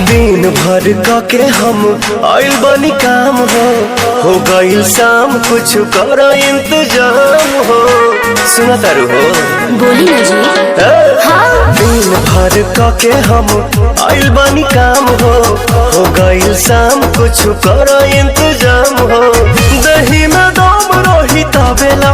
दिन भर के हम आइल बनी काम हो गईल शाम कुछ कर इंतजाम हो। सुना तारू हो बोली ना जी। हाँ। दिन भर के हम आइल बनी काम हो गईल शाम कुछ कर इंतजाम हो। दही में दम रही तबेला